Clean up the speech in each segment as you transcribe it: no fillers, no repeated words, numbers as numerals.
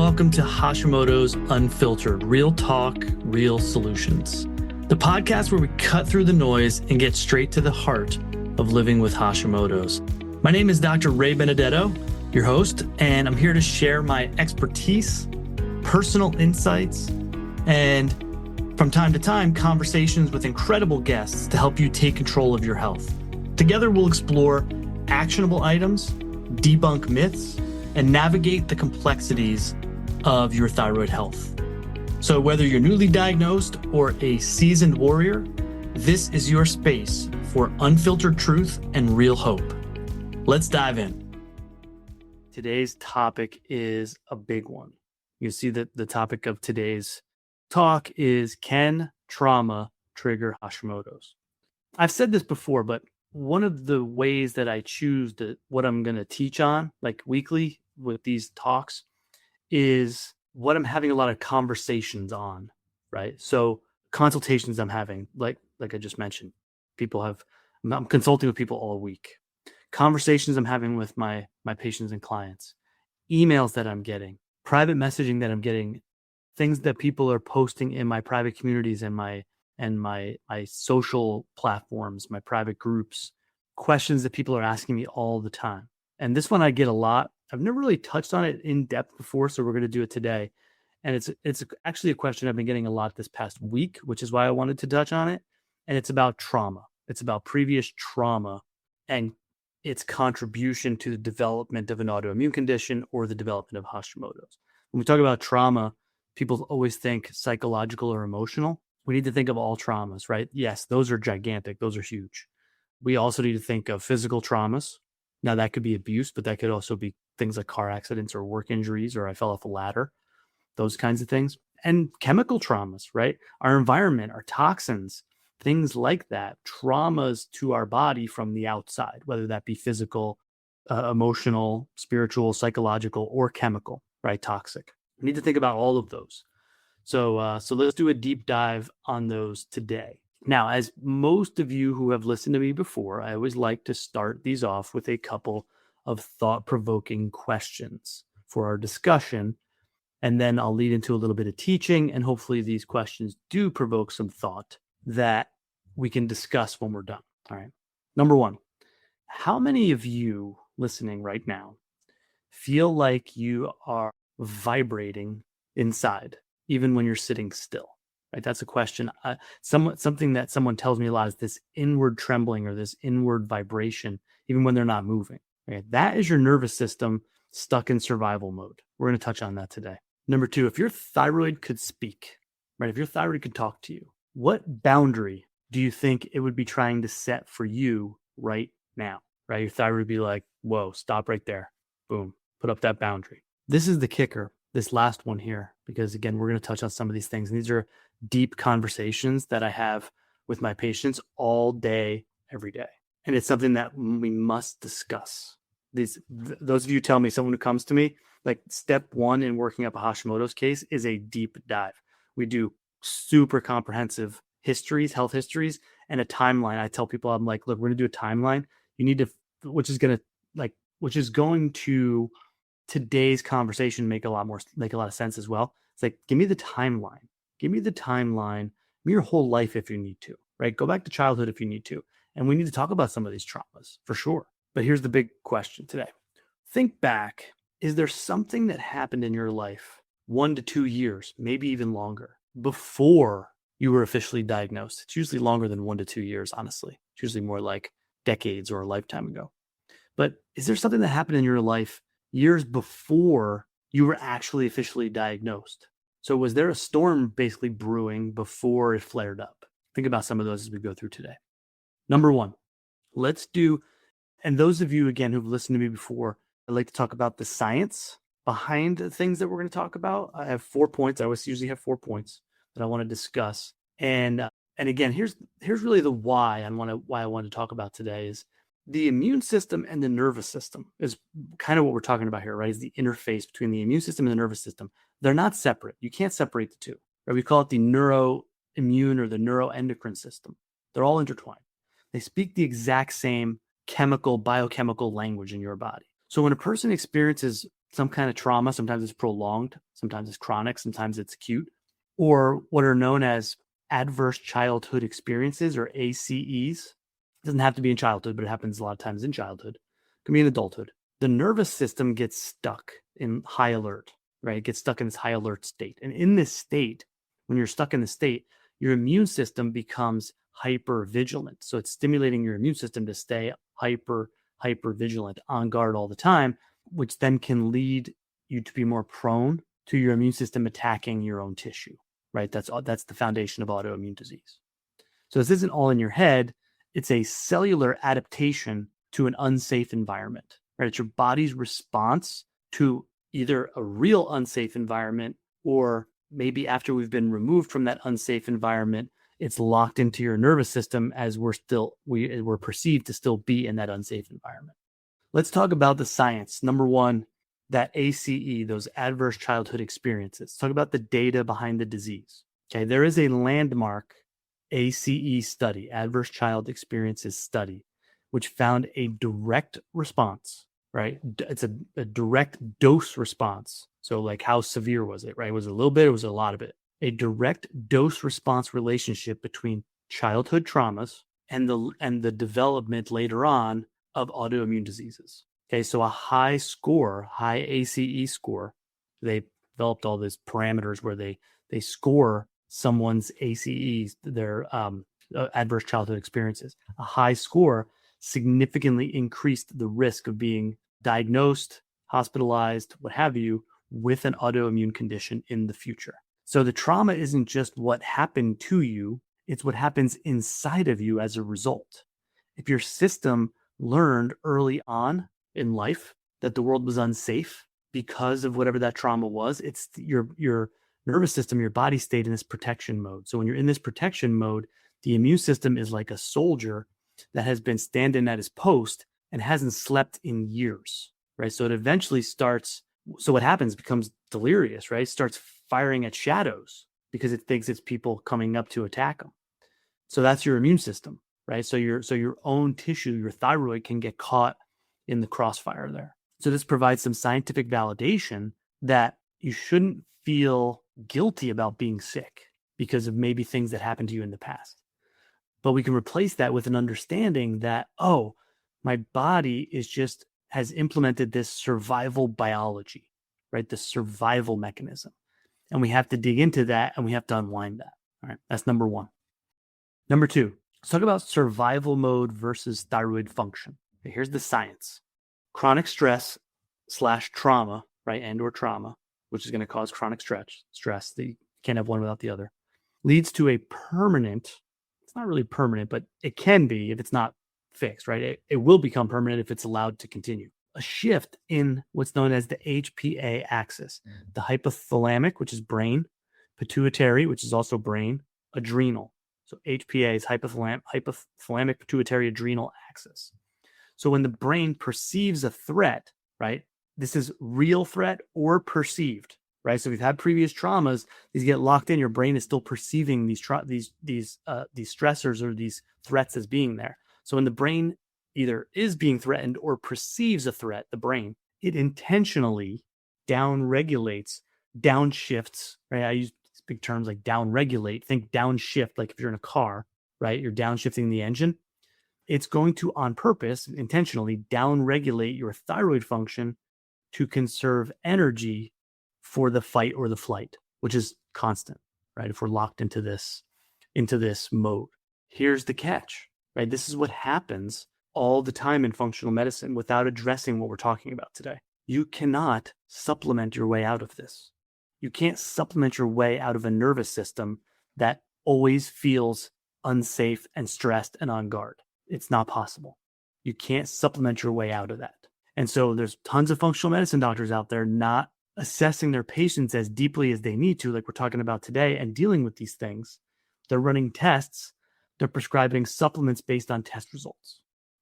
welcome to Hashimoto's Unfiltered, real talk, real solutions. The podcast where we cut through the noise and get straight to the heart of living with Hashimoto's. My name is Dr. Ray Benedetto, your host, and I'm here to share my expertise, personal insights, and from time to time, conversations with incredible guests to help you take control of your health. Together, we'll explore actionable items, debunk myths, and navigate the complexities of your thyroid health. So whether you're newly diagnosed or a seasoned warrior, this is your space for unfiltered truth and real hope. Let's dive in. Today's topic is a big one. You see that the topic of today's talk is, can trauma trigger Hashimoto's? I've said this before, but one of the ways that I choose what I'm going to teach on, like weekly with these talks, is what I'm having a lot of conversations on, right? So consultations I'm having, like I just mentioned, I'm consulting with people all week. Conversations I'm having with my patients and clients, emails that I'm getting, private messaging that I'm getting, things that people are posting in my private communities and my social platforms, my private groups, questions that people are asking me all the time. And this one I get a lot. I've never really touched on it in depth before, so we're going to do it today. And it's actually a question I've been getting a lot this past week, which is why I wanted to touch on it. And it's about trauma. It's about previous trauma and its contribution to the development of an autoimmune condition or the development of Hashimoto's. When we talk about trauma, people always think psychological or emotional. We need to think of all traumas, right? Yes, those are gigantic. Those are huge. We also need to think of physical traumas. Now, that could be abuse, but that could also be things like car accidents or work injuries, or I fell off a ladder, those kinds of things. And chemical traumas, right? Our environment, our toxins, things like that, traumas to our body from the outside, whether that be physical, emotional, spiritual, psychological, or chemical, right? Toxic. We need to think about all of those. So let's do a deep dive on those today. Now, as most of you who have listened to me before, I always like to start these off with a couple of thought-provoking questions for our discussion. And then I'll lead into a little bit of teaching, and hopefully these questions do provoke some thought that we can discuss when we're done. All right. Number one, how many of you listening right now feel like you are vibrating inside, even when you're sitting still? Right? That's a question. Something that someone tells me a lot is this inward trembling or this inward vibration, even when they're not moving. Right? That is your nervous system stuck in survival mode. We're going to touch on that today. Number two, if your thyroid could speak, right? If your thyroid could talk to you, what boundary do you think it would be trying to set for you right now? Right? Your thyroid would be like, whoa, stop right there. Boom. Put up that boundary. This is the kicker, this last one here, because again, we're going to touch on some of these things. And these are deep conversations that I have with my patients all day, every day. And it's something that we must discuss. Those of you tell me, someone who comes to me, like step one in working up a Hashimoto's case is a deep dive. We do super comprehensive histories, health histories, and a timeline. I tell people, I'm like, look, we're going to do a timeline. You need to, which is going to today's conversation make a lot of sense as well. It's like, give me the timeline. Give me your whole life if you need to, right? Go back to childhood if you need to. And we need to talk about some of these traumas for sure. But here's the big question today. Think back. Is there something that happened in your life 1 to 2 years, maybe even longer, before you were officially diagnosed? It's usually longer than 1 to 2 years, honestly. It's usually more like decades or a lifetime ago. But is there something that happened in your life years before you were actually officially diagnosed? So was there a storm basically brewing before it flared up? Think about some of those as we go through today. Number one, and those of you, again, who've listened to me before, I'd like to talk about the science behind the things that we're going to talk about. I have 4 points. I always usually have 4 points that I want to discuss. And again, here's really the why I want to talk about today is the immune system and the nervous system is kind of what we're talking about here, right? Is the interface between the immune system and the nervous system. They're not separate. You can't separate the two. Right? We call it the neuroimmune or the neuroendocrine system. They're all intertwined. They speak the exact same biochemical language in your body. So when a person experiences some kind of trauma. Sometimes it's prolonged, sometimes it's chronic, sometimes it's acute, or what are known as adverse childhood experiences, or ACEs. It doesn't have to be in childhood, but it happens a lot of times in childhood. It can be in adulthood. The nervous system gets stuck in high alert, right? It gets stuck in this high alert state. And in this state, when you're stuck in this state, your immune system becomes hyper vigilant. So it's stimulating your immune system to stay hyper vigilant, on guard all the time, which then can lead you to be more prone to your immune system attacking your own tissue, right? That's the foundation of autoimmune disease. So this isn't all in your head. It's a cellular adaptation to an unsafe environment, right? It's your body's response to either a real unsafe environment, or maybe after we've been removed from that unsafe environment, it's locked into your nervous system as we're perceived to still be in that unsafe environment. Let's talk about the science. Number one, that ACE, those adverse childhood experiences. Let's talk about the data behind the disease. Okay, there is a landmark ACE study, adverse child experiences study, which found a direct response, right? It's a direct dose response. So like, how severe was it, right? Was it a little bit? Or was it a lot of it? A direct dose response relationship between childhood traumas and the development later on of autoimmune diseases. Okay, so a high ACE score, they developed all these parameters where they score someone's ACEs, their adverse childhood experiences. A high score significantly increased the risk of being diagnosed, hospitalized, what have you, with an autoimmune condition in the future. So the trauma isn't just what happened to you, it's what happens inside of you as a result. If your system learned early on in life that the world was unsafe because of whatever that trauma was, it's your nervous system, your body stayed in this protection mode. So when you're in this protection mode, the immune system is like a soldier that has been standing at his post and hasn't slept in years, right? So it eventually starts, so what happens, becomes delirious, right? It starts firing at shadows because it thinks it's people coming up to attack them. So that's your immune system, right? So your own tissue, your thyroid, can get caught in the crossfire there. So this provides some scientific validation that you shouldn't feel guilty about being sick because of maybe things that happened to you in the past. But we can replace that with an understanding that, oh, my body has implemented this survival biology, right? The survival mechanism. And we have to dig into that and we have to unwind that. All right, that's number one. Number two, let's talk about survival mode versus thyroid function. Okay, here's the science. Chronic stress / trauma, right, and or trauma, which is going to cause chronic stress. You can't have one without the other, leads to a permanent, it's not really permanent, but it can be if it's not fixed, right? It will become permanent if it's allowed to continue. A shift in what's known as the HPA axis, the hypothalamic, which is brain, pituitary, which is also brain, adrenal. So HPA is hypothalamic pituitary adrenal axis. So when the brain perceives a threat, right, this is real threat or perceived, right? So we've had previous traumas; these get locked in. Your brain is still perceiving these stressors or these threats as being there. So when the brain either is being threatened or perceives a threat, the brain, it intentionally downregulates, downshifts, right? I use big terms like downregulate. Think downshift, like if you're in a car, right? You're downshifting the engine. It's going to, on purpose, intentionally downregulate your thyroid function to conserve energy for the fight or the flight, which is constant, right? If we're locked into this mode. Here's the catch, right? This is what happens all the time in functional medicine without addressing what we're talking about today. You cannot supplement your way out of this. You can't supplement your way out of a nervous system that always feels unsafe and stressed and on guard. It's not possible. You can't supplement your way out of that. And so there's tons of functional medicine doctors out there not assessing their patients as deeply as they need to, like we're talking about today, and dealing with these things. They're running tests. They're prescribing supplements based on test results.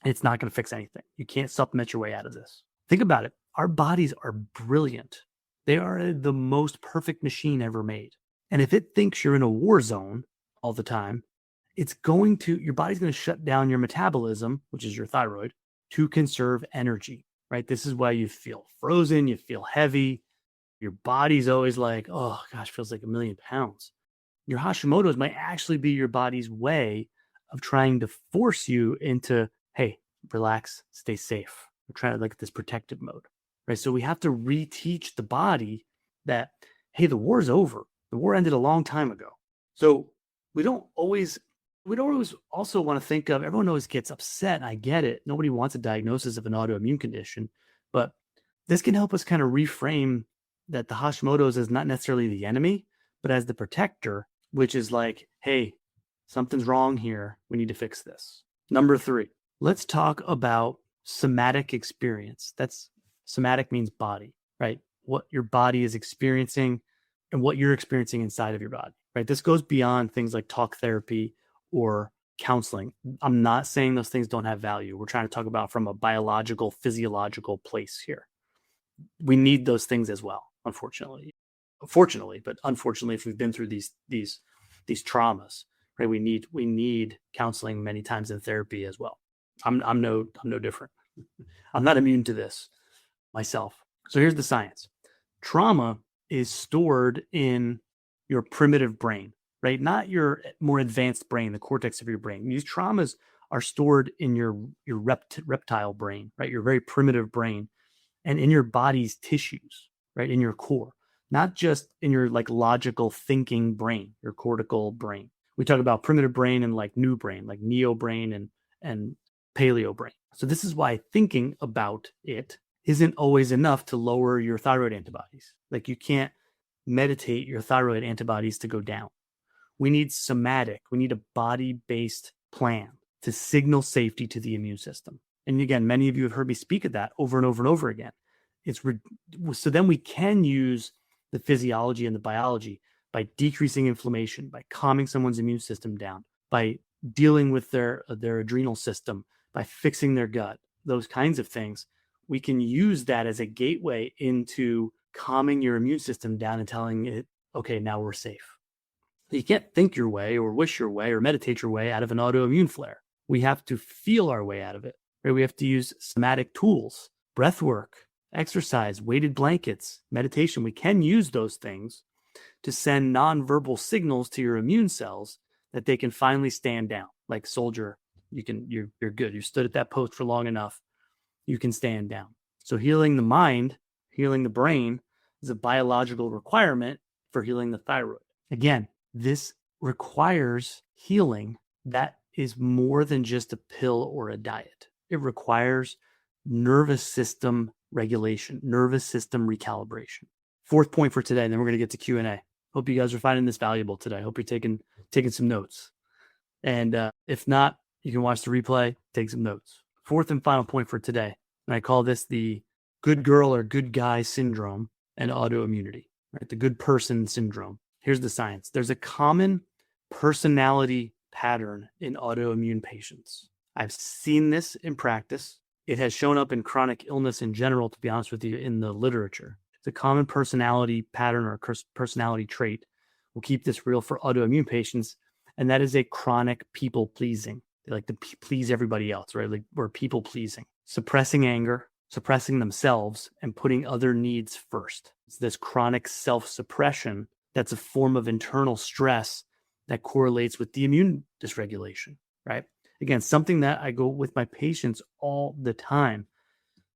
It's not going to fix anything. You can't supplement your way out of this. Think about it. Our bodies are brilliant. They are the most perfect machine ever made. And if it thinks you're in a war zone all the time, your body's going to shut down your metabolism, which is your thyroid, to conserve energy. right? This is why you feel frozen, you feel heavy. Your body's always like, oh gosh, feels like a million pounds. Your Hashimoto's might actually be your body's way of trying to force you into, hey, relax, stay safe. We're trying to like this protective mode, right? So we have to reteach the body that, hey, the war's over. The war ended a long time ago. So we don't always also want to think of, everyone always gets upset. And I get it. Nobody wants a diagnosis of an autoimmune condition, but this can help us kind of reframe that the Hashimoto's is not necessarily the enemy, but as the protector, which is like, hey, something's wrong here. We need to fix this. Number 3, let's talk about somatic experience. That's somatic means body, right? What your body is experiencing and what you're experiencing inside of your body, right? This goes beyond things like talk therapy or counseling. I'm not saying those things don't have value. We're trying to talk about from a biological, physiological place here. We need those things as well, unfortunately. Fortunately, but unfortunately, if we've been through these traumas, right? We need counseling many times in therapy as well. I'm no different. I'm not immune to this myself. So here's the science. Trauma is stored in your primitive brain, right? Not your more advanced brain, the cortex of your brain. These traumas are stored in your reptile brain, right? Your very primitive brain, and in your body's tissues, right? In your core, not just in your like logical thinking brain, your cortical brain. We talk about primitive brain and like new brain, like neo brain and paleo brain. So this is why thinking about it isn't always enough to lower your thyroid antibodies. Like you can't meditate your thyroid antibodies to go down. We need somatic, we need a body-based plan to signal safety to the immune system. And again, many of you have heard me speak of that over and over and over again. So then we can use the physiology and the biology by decreasing inflammation, by calming someone's immune system down, by dealing with their adrenal system, by fixing their gut, those kinds of things. We can use that as a gateway into calming your immune system down and telling it, okay, now we're safe. You can't think your way or wish your way or meditate your way out of an autoimmune flare. We have to feel our way out of it. Right? We have to use somatic tools, breath work, exercise, weighted blankets, meditation. We can use those things to send nonverbal signals to your immune cells that they can finally stand down. Like soldier, you're good. You stood at that post for long enough. You can stand down. So healing the mind, healing the brain is a biological requirement for healing the thyroid. Again, this requires healing that is more than just a pill or a diet. It requires nervous system regulation, nervous system recalibration. 4th point for today, and then we're going to get to Q&A. Hope you guys are finding this valuable today. Hope you're taking some notes. And if not, you can watch the replay, take some notes. 4th and final point for today, and I call this the good girl or good guy syndrome and autoimmunity, right? The good person syndrome. Here's the science. There's a common personality pattern in autoimmune patients. I've seen this in practice. It has shown up in chronic illness in general, to be honest with you, in the literature. It's a common personality pattern or personality trait. We'll keep this real for autoimmune patients, and that is a chronic people pleasing. They like to please everybody else, right? Like we're people pleasing, suppressing anger, suppressing themselves, and putting other needs first. It's this chronic self-suppression that's a form of internal stress that correlates with the immune dysregulation, right? Again, something that I go with my patients all the time.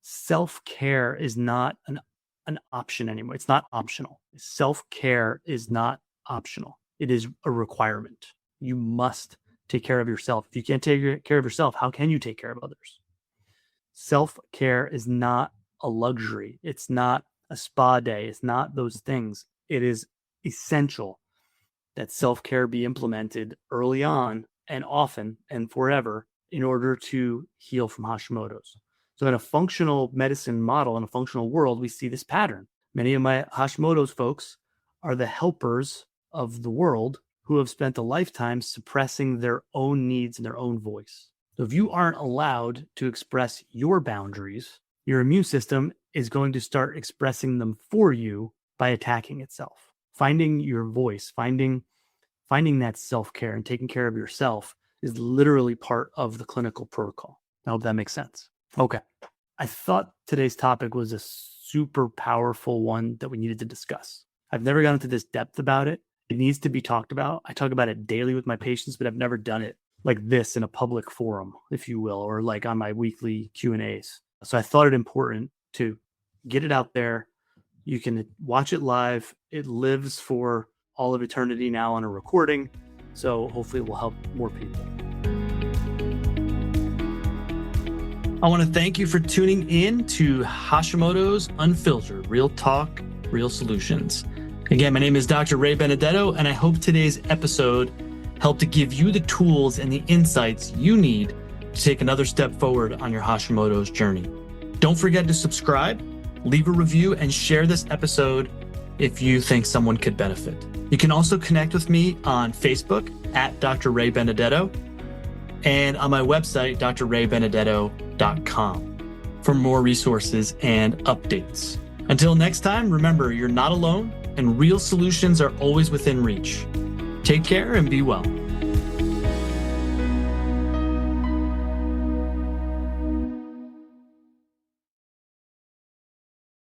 Self-care is not an option anymore. It's not optional. Self-care is not optional. It is a requirement. You must take care of yourself. If you can't take care of yourself, how can you take care of others? Self-care is not a luxury. It's not a spa day. It's not those things. It is essential that self-care be implemented early on and often and forever in order to heal from Hashimoto's. So in a functional medicine model, in a functional world, we see this pattern. Many of my Hashimoto's folks are the helpers of the world who have spent a lifetime suppressing their own needs and their own voice. So if you aren't allowed to express your boundaries, your immune system is going to start expressing them for you by attacking itself. Finding your voice, finding that self-care and taking care of yourself is literally part of the clinical protocol. I hope that makes sense. Okay. I thought today's topic was a super powerful one that we needed to discuss. I've never gone into this depth about it. It needs to be talked about. I talk about it daily with my patients, but I've never done it like this in a public forum, if you will, or like on my weekly Q&As. So I thought it important to get it out there. You can watch it live. It lives for all of eternity now on a recording. So hopefully it will help more people. I want to thank you for tuning in to Hashimoto's Unfiltered, Real Talk, Real Solutions. Again, my name is Dr. Ray Benedetto, and I hope today's episode helped to give you the tools and the insights you need to take another step forward on your Hashimoto's journey. Don't forget to subscribe, leave a review, and share this episode if you think someone could benefit. You can also connect with me on Facebook at Dr. Ray Benedetto and on my website, drraybenedetto.com, for more resources and updates. Until next time, remember, you're not alone and real solutions are always within reach. Take care and be well.